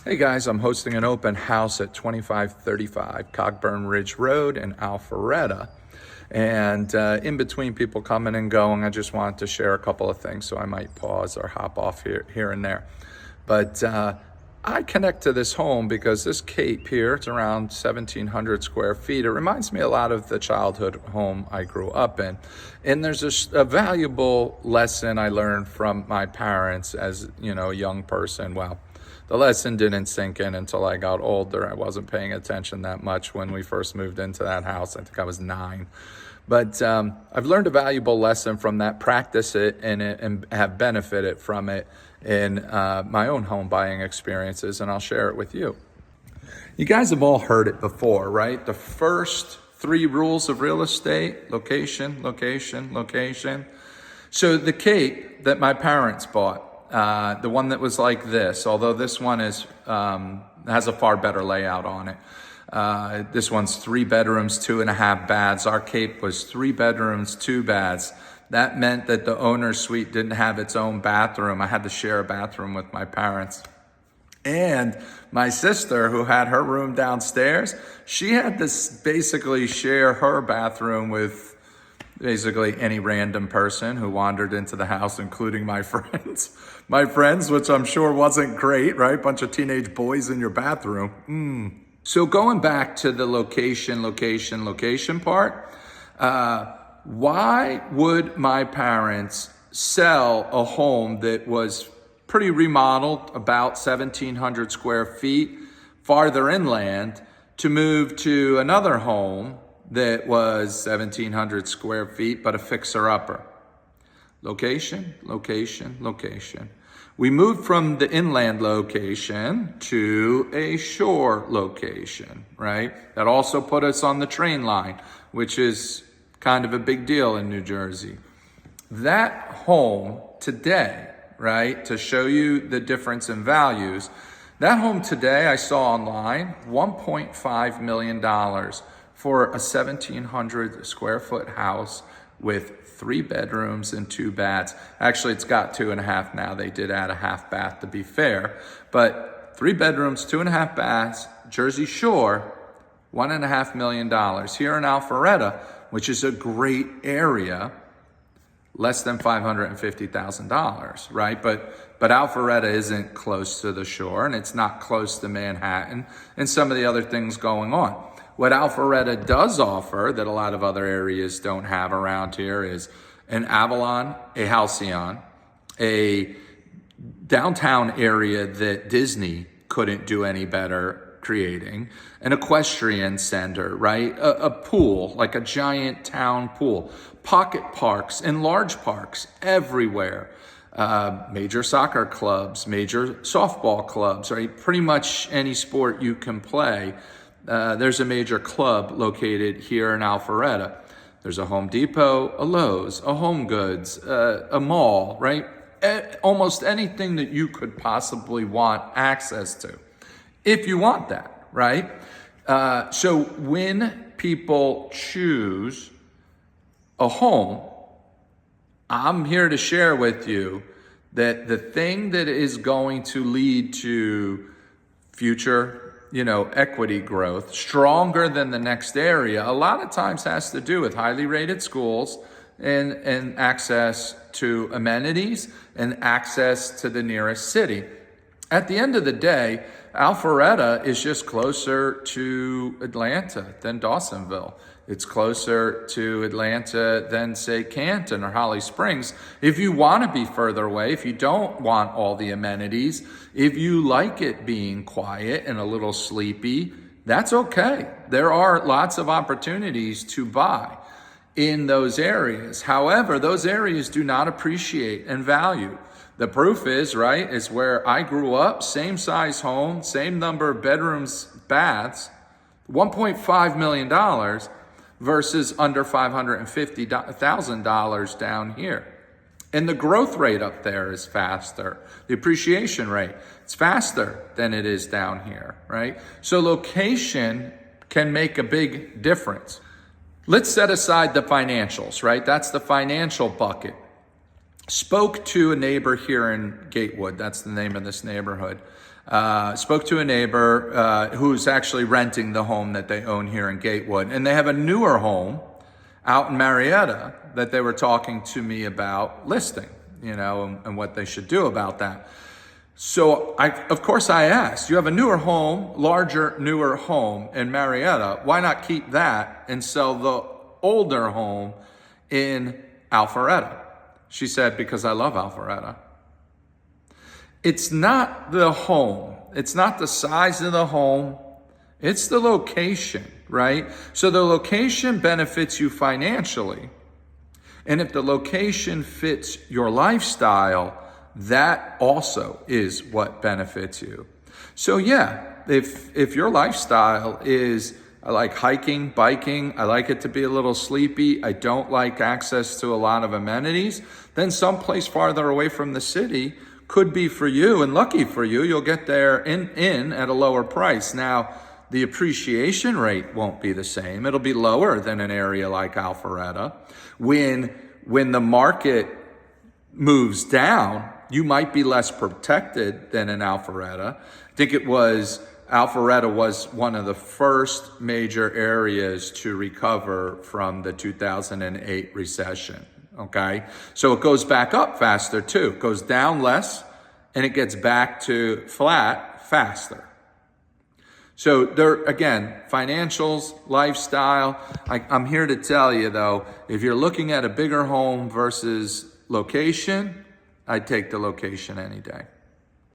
Hey guys, I'm hosting an open house at 2535 Cogburn Ridge Road in Alpharetta. And in between people coming and going, I just wanted to share a couple of things, so I might pause or hop off here and there. But I connect to this home because this cape here, it's around 1,700 square feet. It reminds me a lot of the childhood home I grew up in. And there's a valuable lesson I learned from my parents as, a young person. Well, the lesson didn't sink in until I got older. I wasn't paying attention that much when we first moved into that house. I think I was 9. But I've learned a valuable lesson from that, practice it, and have benefited from it in my own home buying experiences, and I'll share it with you. You guys have all heard it before, right? The first 3 rules of real estate: location, location, location. So the cape that my parents bought, the one that was like this, although this one has a far better layout on it. This one's 3 bedrooms, 2.5 baths. Our cape was 3 bedrooms, 2 baths. That meant that the owner's suite didn't have its own bathroom. I had to share a bathroom with my parents. And my sister, who had her room downstairs, she had to basically share her bathroom with basically any random person who wandered into the house, including my friends. My friends, which I'm sure wasn't great, right? Bunch of teenage boys in your bathroom. So going back to the location part, why would my parents sell a home that was pretty remodeled, about 1,700 square feet, farther inland, to move to another home that was 1,700 square feet, but a fixer-upper? Location, location, location. We moved from the inland location to a shore location, right? That also put us on the train line, which is kind of a big deal in New Jersey. That home today, right, to show you the difference in values, that home today I saw online, $1.5 million for a 1,700 square foot house with 3 bedrooms and 2 baths. Actually, it's got 2.5 now. They did add a half bath to be fair, but 3 bedrooms, 2.5 baths, Jersey Shore, $1.5 million. Here in Alpharetta, which is a great area, less than $550,000, right? But Alpharetta isn't close to the shore, and it's not close to Manhattan and some of the other things going on. What Alpharetta does offer that a lot of other areas don't have around here is an Avalon, a Halcyon, a downtown area that Disney couldn't do any better creating, an equestrian center, right? A pool, like a giant town pool, pocket parks and large parks everywhere. Major soccer clubs, major softball clubs, right? Pretty much any sport you can play. There's a major club located here in Alpharetta. There's a Home Depot, a Lowe's, a Home Goods, a mall, right? Almost anything that you could possibly want access to, if you want that, right? So when people choose a home, I'm here to share with you that the thing that is going to lead to future equity growth, stronger than the next area, a lot of times has to do with highly rated schools and access to amenities and access to the nearest city. At the end of the day, Alpharetta is just closer to Atlanta than Dawsonville. It's closer to Atlanta than, say, Canton or Holly Springs. If you want to be further away, if you don't want all the amenities, if you like it being quiet and a little sleepy, that's okay. There are lots of opportunities to buy in those areas. However, those areas do not appreciate and value. The proof is, right, is where I grew up, same size home, same number of bedrooms, baths, $1.5 million versus under $550,000 down here. And the growth rate up there is faster. The appreciation rate, it's faster than it is down here, right? So location can make a big difference. Let's set aside the financials, right? That's the financial bucket. Spoke to a neighbor here in Gatewood, that's the name of this neighborhood, Spoke to a neighbor who's actually renting the home that they own here in Gatewood. And they have a newer home out in Marietta that they were talking to me about listing, and what they should do about that. So of course I asked, you have a newer home, larger, newer home in Marietta. Why not keep that and sell the older home in Alpharetta? She said, because I love Alpharetta. It's not the home. It's not the size of the home. It's the location, right? So the location benefits you financially. And if the location fits your lifestyle, that also is what benefits you. So yeah, if your lifestyle is, I like hiking, biking, I like it to be a little sleepy, I don't like access to a lot of amenities, then someplace farther away from the city could be for you, and lucky for you, you'll get there in at a lower price. Now, the appreciation rate won't be the same. It'll be lower than an area like Alpharetta. When the market moves down, you might be less protected than in Alpharetta. I think Alpharetta was one of the first major areas to recover from the 2008 recession, okay? So it goes back up faster too. It goes down less and it gets back to flat faster. So there, again, financials, lifestyle. I'm here to tell you though, if you're looking at a bigger home versus location, I'd take the location any day.